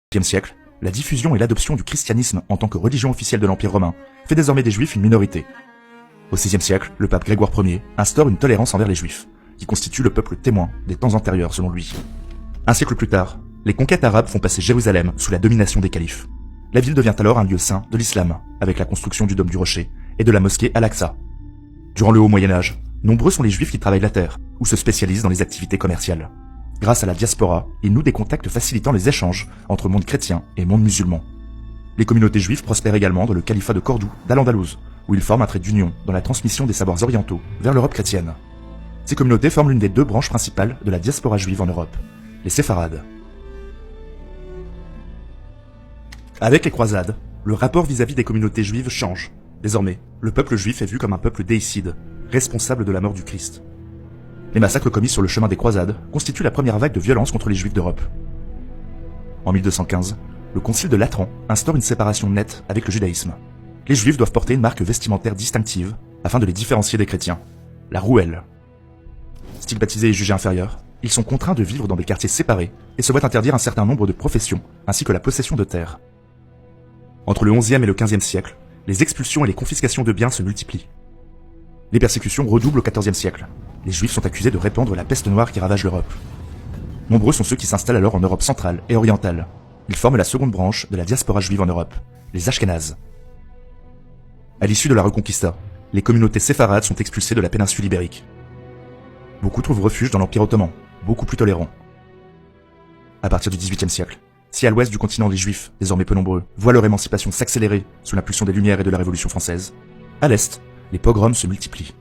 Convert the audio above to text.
Au XIe siècle, la diffusion et l'adoption du christianisme en tant que religion officielle de l'Empire romain fait désormais des juifs une minorité. Au VIe siècle, le pape Grégoire Ier instaure une tolérance envers les juifs, qui constitue le peuple témoin des temps antérieurs selon lui. Un siècle plus tard, les conquêtes arabes font passer Jérusalem sous la domination des califes. La ville devient alors un lieu saint de l'islam, avec la construction du dôme du rocher et de la mosquée Al-Aqsa. Durant le haut Moyen-Âge, nombreux sont les juifs qui travaillent la terre, ou se spécialisent dans les activités commerciales. Grâce à la diaspora, ils nouent des contacts facilitant les échanges entre monde chrétien et monde musulman. Les communautés juives prospèrent également dans le califat de Cordoue, d'Al-Andalouse, où ils forment un trait d'union dans la transmission des savoirs orientaux vers l'Europe chrétienne. Ces communautés forment l'une des deux branches principales de la diaspora juive en Europe, les séfarades. Avec les croisades, le rapport vis-à-vis des communautés juives change. Désormais, le peuple juif est vu comme un peuple déicide, responsable de la mort du Christ. Les massacres commis sur le chemin des croisades constituent la première vague de violence contre les juifs d'Europe. En 1215, le concile de Latran instaure une séparation nette avec le judaïsme. Les juifs doivent porter une marque vestimentaire distinctive afin de les différencier des chrétiens, la rouelle. Stigmatisés et jugés inférieurs, ils sont contraints de vivre dans des quartiers séparés et se voient interdire un certain nombre de professions ainsi que la possession de terres. Entre le XIe et le XVe siècle, les expulsions et les confiscations de biens se multiplient. Les persécutions redoublent au XIVe siècle. Les juifs sont accusés de répandre la peste noire qui ravage l'Europe. Nombreux sont ceux qui s'installent alors en Europe centrale et orientale. Ils forment la seconde branche de la diaspora juive en Europe, les Ashkénazes. À l'issue de la Reconquista, les communautés séfarades sont expulsées de la péninsule ibérique. Beaucoup trouvent refuge dans l'Empire ottoman, beaucoup plus tolérant. À partir du XVIIIe siècle, si à l'ouest du continent les juifs, désormais peu nombreux, voient leur émancipation s'accélérer sous l'impulsion des Lumières et de la Révolution française, à l'est, les pogroms se multiplient.